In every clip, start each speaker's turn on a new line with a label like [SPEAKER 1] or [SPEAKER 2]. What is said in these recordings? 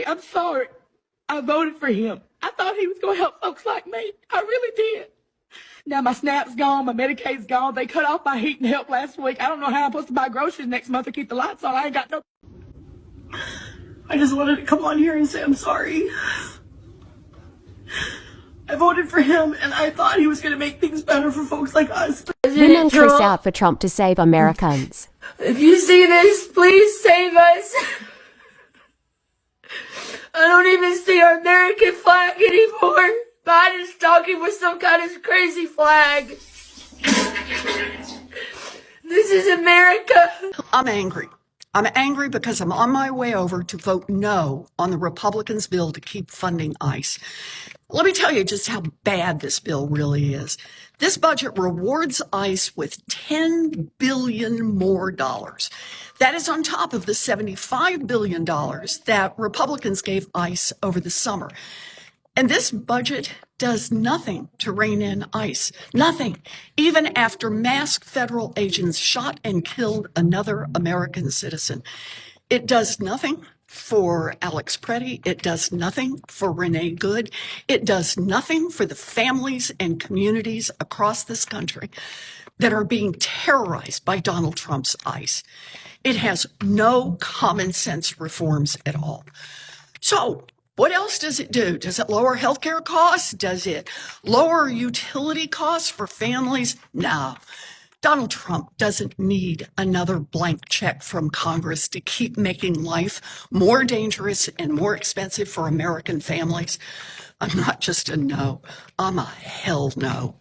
[SPEAKER 1] I'm sorry. I voted for him. I thought he was going to help folks like me. I really did. Now my SNAP's gone, my Medicaid's gone. They cut off my heat and help last week. I don't know how I'm supposed to buy groceries next month to keep the lights on. I ain't got no... I just wanted to come on here and say I'm sorry. I voted for him, and I thought he was going to make things better for folks like us.
[SPEAKER 2] Women curse out for Trump to save Americans.
[SPEAKER 1] If you see this, please save us. I don't even see our American flag anymore. Biden is talking with some kind of crazy flag. This is America.
[SPEAKER 3] I'm angry. I'm angry because I'm on my way over to vote no on the Republicans' bill to keep funding ICE. Let me tell you just how bad this bill really is. This budget rewards ICE with $10 billion more dollars. That is on top of the $75 billion that Republicans gave ICE over the summer. And this budget does nothing to rein in ICE. Nothing. Even after masked federal agents shot and killed another American citizen. It does nothing for Alex Preddy. It does nothing for Renee Good. It does nothing for the families and communities across this country that are being terrorized by Donald Trump's ICE. It has no common sense reforms at all. So, what else does it do? Does it lower healthcare costs? Does it lower utility costs for families? No. Donald Trump doesn't need another blank check from Congress to keep making life more dangerous and more expensive for American families. I'm not just a no, I'm a hell no.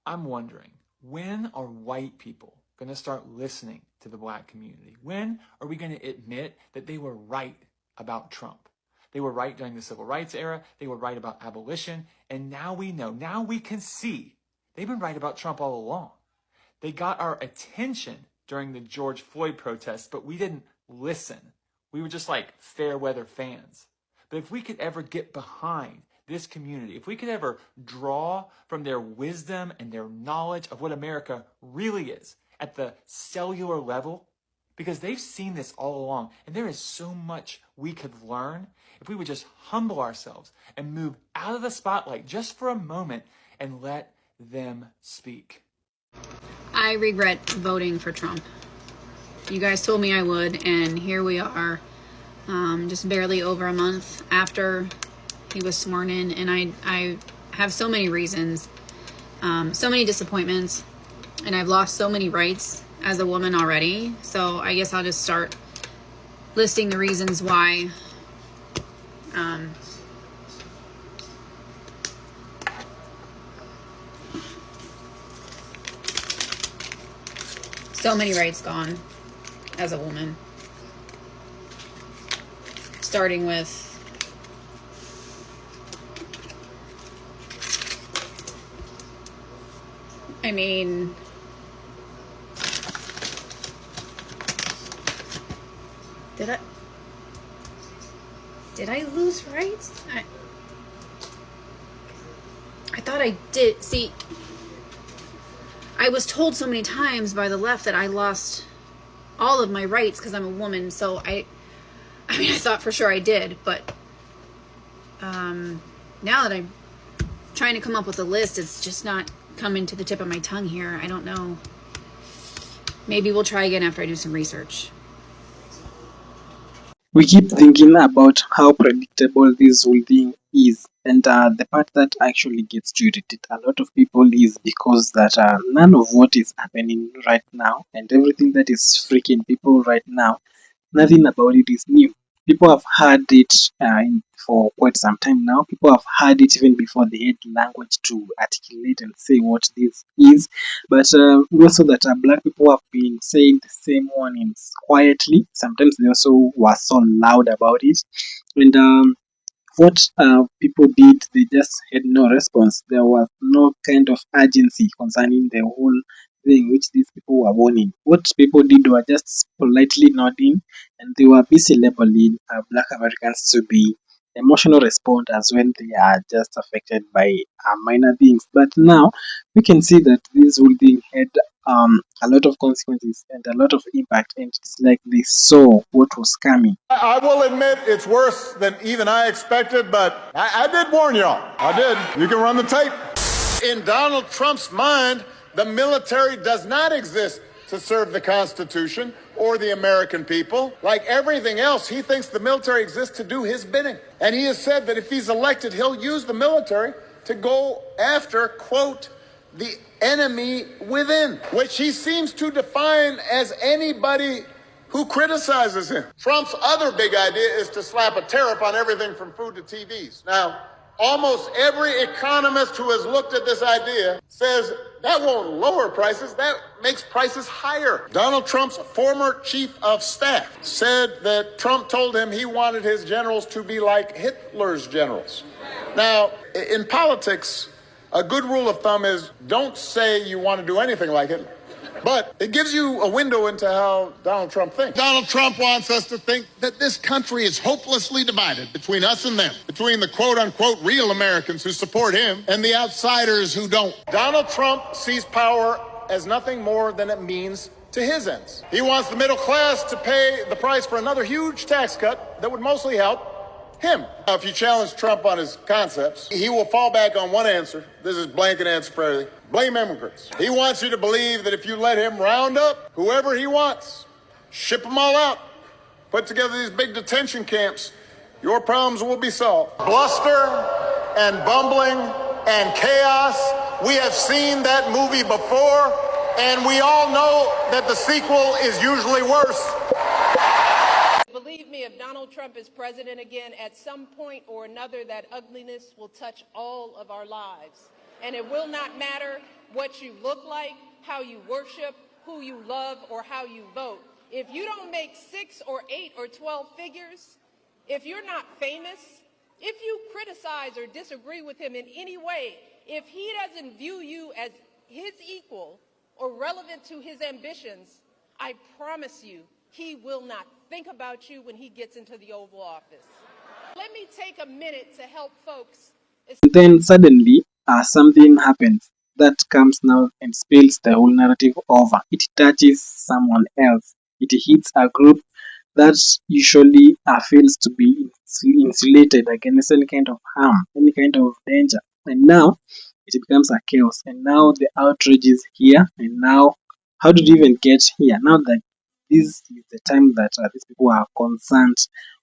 [SPEAKER 4] I'm wondering, when are white people going to start listening to the black community? When are we going to admit that they were right about Trump? They were right during the civil rights era. They were right about abolition. And now we know, now we can see they've been right about Trump all along. They got our attention during the George Floyd protests, but we didn't listen. We were just like fair weather fans. But if we could ever get behind this community, if we could ever draw from their wisdom and their knowledge of what America really is at the cellular level, because they've seen this all along, and there is so much we could learn if we would just humble ourselves and move out of the spotlight just for a moment and let them speak.
[SPEAKER 5] I regret voting for Trump. You guys told me I would, and here we are, just barely over a month after he was sworn in, and I have so many reasons, so many disappointments, and I've lost so many rights as a woman already. So I guess I'll just start listing the reasons why. So many rights gone as a woman. Starting with did I lose rights? I thought I did. See, I was told so many times by the left that I lost all of my rights because I'm a woman. So I thought for sure I did, but now that I'm trying to come up with a list, it's just not coming to the tip of my tongue here. I don't know. Maybe we'll try again after I do some research.
[SPEAKER 6] We keep thinking about how predictable this whole thing is, and the part that actually gets to irritate a lot of people is because that none of what is happening right now and everything that is freaking people right now, nothing about it is new. People have heard it for quite some time now. People have heard it even before they had language to articulate and say what this is. But we also that black people have been saying the same warnings quietly. Sometimes they also were so loud about it. And what people did, they just had no response. There was no kind of urgency concerning the whole thing which these people were warning. What people did were just politely nodding, and they were busy labeling black Americans to be emotional responders when they are just affected by minor things. But now we can see that this whole thing had a lot of consequences and a lot of impact, and it's like they saw what was coming.
[SPEAKER 7] I will admit it's worse than even I expected, but I did warn y'all. I did. You can run the tape. In Donald Trump's mind, the military does not exist to serve the Constitution or the American people. Like everything else, he thinks the military exists to do his bidding. And he has said that if he's elected, he'll use the military to go after, quote, the enemy within, which he seems to define as anybody who criticizes him. Trump's other big idea is to slap a tariff on everything from food to TVs. Now, almost every economist who has looked at this idea says that won't lower prices, that makes prices higher. Donald Trump's former chief of staff said that Trump told him he wanted his generals to be like Hitler's generals. Now, in politics, a good rule of thumb is don't say you want to do anything like Hitler. But it gives you a window into how Donald Trump thinks. Donald Trump wants us to think that this country is hopelessly divided between us and them, between the quote-unquote real Americans who support him and the outsiders who don't. Donald Trump sees power as nothing more than it means to his ends. He wants the middle class to pay the price for another huge tax cut that would mostly help him. Now, if you challenge Trump on his concepts, he will fall back on one answer. This is blanket answer for everything. Blame immigrants. He wants you to believe that if you let him round up whoever he wants, ship them all out, put together these big detention camps, your problems will be solved. Bluster and bumbling and chaos. We have seen that movie before, and we all know that the sequel is usually worse.
[SPEAKER 8] Believe me, if Donald Trump is president again, at some point or another, that ugliness will touch all of our lives. And it will not matter what you look like, how you worship, who you love, or how you vote. If you don't make 6 or 8 or 12 figures, if you're not famous, if you criticize or disagree with him in any way, if he doesn't view you as his equal or relevant to his ambitions, I promise you, he will not think about you when he gets into the Oval Office. Let me take a minute to help folks.
[SPEAKER 6] Then suddenly, something happens that comes now and spills the whole narrative over. It touches someone else. It hits a group that usually feels to be insulated against any kind of harm, any kind of danger. And now it becomes a chaos. And now the outrage is here. And now, how did you even get here? Now that this is the time that these people are concerned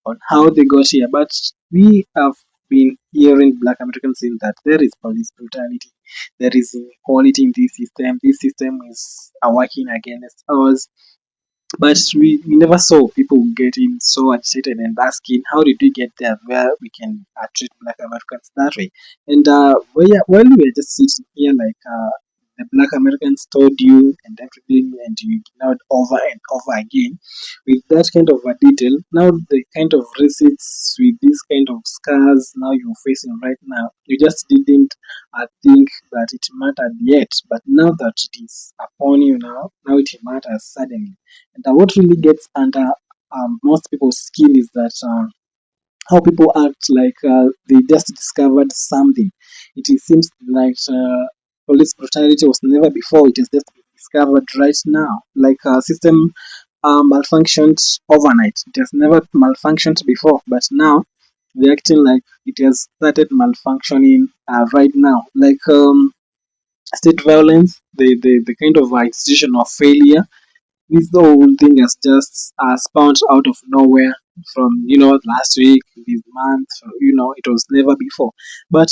[SPEAKER 6] on how they got here. But we have been hearing Black Americans saying that there is police brutality, there is inequality in this system. This system is working against us. But we never saw people getting so agitated and asking, how did we get there where we can treat Black Americans that way? And while we were just sitting here, like the Black Americans told you and everything, and you ignored over and over again with that kind of a detail. Now, the kind of receipts with this kind of scars now you're facing right now, you just didn't think that it mattered yet, but now that it is upon you now it matters suddenly. And what really gets under most people's skin is that how people act like they just discovered something. Seems like police brutality was never before, it has just been discovered right now. Like system malfunctioned overnight. It has never malfunctioned before, but now they're acting like it has started malfunctioning right now. Like state violence, the kind of institution of failure. This whole thing has just spawned out of nowhere from last week, this month. It was never before. But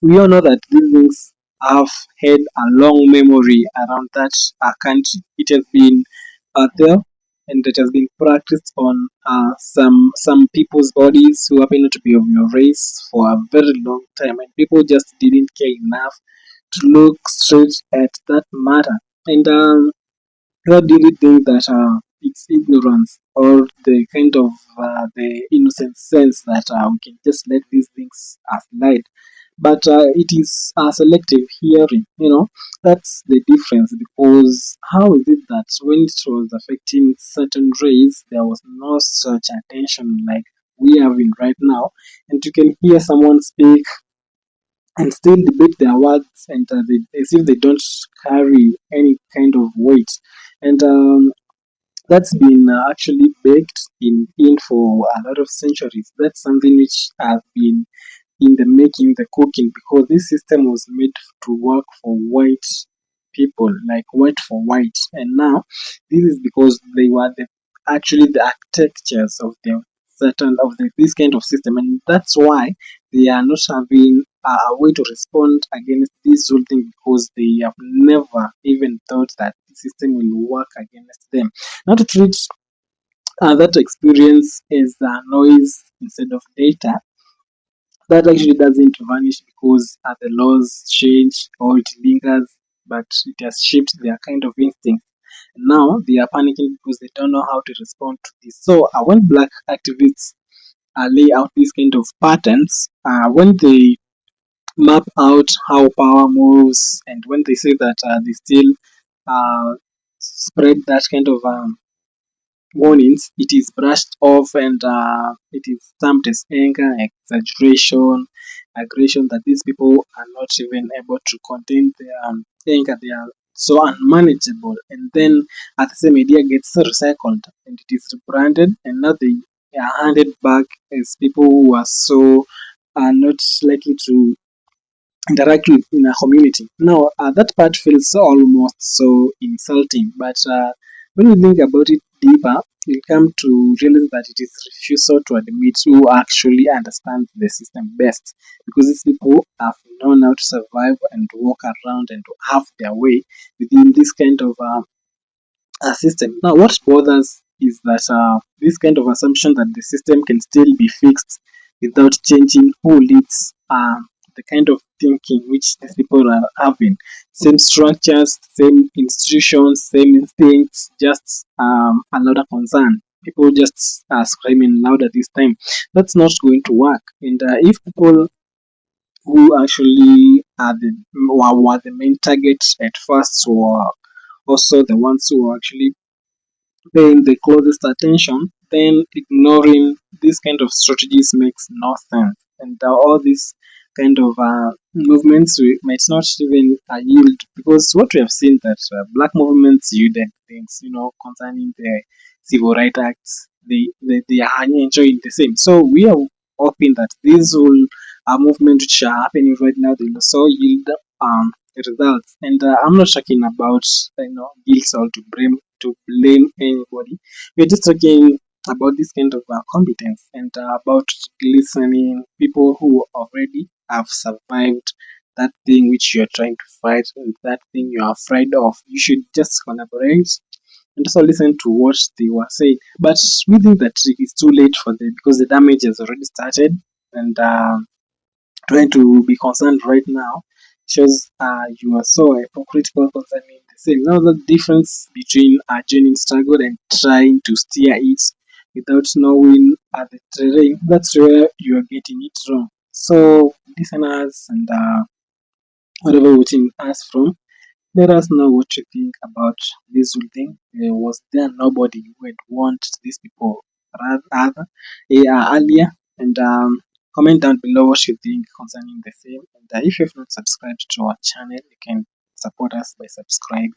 [SPEAKER 6] we all know that these things have had a long memory around that country. It has been there, and it has been practiced on some people's bodies who happen to be of your race for a very long time, and people just didn't care enough to look straight at that matter. And what do you think that it's ignorance or the kind of the innocent sense that we can just let these things slide? But it is selective hearing. That's the difference. Because how is it that when it was affecting certain race, there was no such attention like we have in right now, and you can hear someone speak and still debate their words, and as if they don't carry any kind of weight. And that's been actually baked in for a lot of centuries. That's something which has been in the making, the cooking, because this system was made to work for white people, like white for white. And now this is because they were actually the architectures of the certain of this kind of system, and that's why they are not having a way to respond against this whole thing, because they have never even thought that the system will work against them. Now to treat that experience as noise instead of data, that actually doesn't vanish because the laws change or it lingers, but it has shaped their kind of instinct. Now they are panicking because they don't know how to respond to this. So when black activists lay out these kind of patterns, when they map out how power moves, and when they say that they still spread that kind of warnings, it is brushed off, and it is termed as anger, exaggeration, aggression, that these people are not even able to contain their anger. They are so unmanageable. And then at the same idea gets recycled and it is rebranded, and now they are handed back as people who are so not likely to interact with in a community. Now, that part feels almost so insulting, but when you think about it deeper, you come to realize that it is refusal to admit who actually understands the system best, because these people have known how to survive and walk around and to have their way within this kind of system. Now, what bothers is that this kind of assumption that the system can still be fixed without changing who leads the kind of thinking which these people are having. Same structures, same institutions, same instincts, just a louder concern. People just are screaming louder this time. That's not going to work. And if people who actually are were the main target at first were also the ones who were actually paying the closest attention, then ignoring these kind of strategies makes no sense. And all these kind of movements we might not even yield, because what we have seen that black movements yielded things, concerning the civil rights acts, they are enjoying the same. So we are hoping that these whole movement which are happening right now, they will also yield results. And I'm not talking about guilt or to blame anybody. We're just talking about this kind of competence, and about listening people who already have survived that thing which you're trying to fight, and that thing you're afraid of. You should just collaborate and also listen to what they were saying. But we think that it is too late for them, because the damage has already started, and trying to be concerned right now shows you are so hypocritical concerning the same. Now the difference between joining struggle and trying to steer it without knowing the terrain, that's where you are getting it wrong. So listeners and whatever watching us from, let us know what you think about this whole thing. Was there nobody who would want these people rather earlier? And comment down below what you think concerning the same. And if you have not subscribed to our channel, you can support us by subscribing.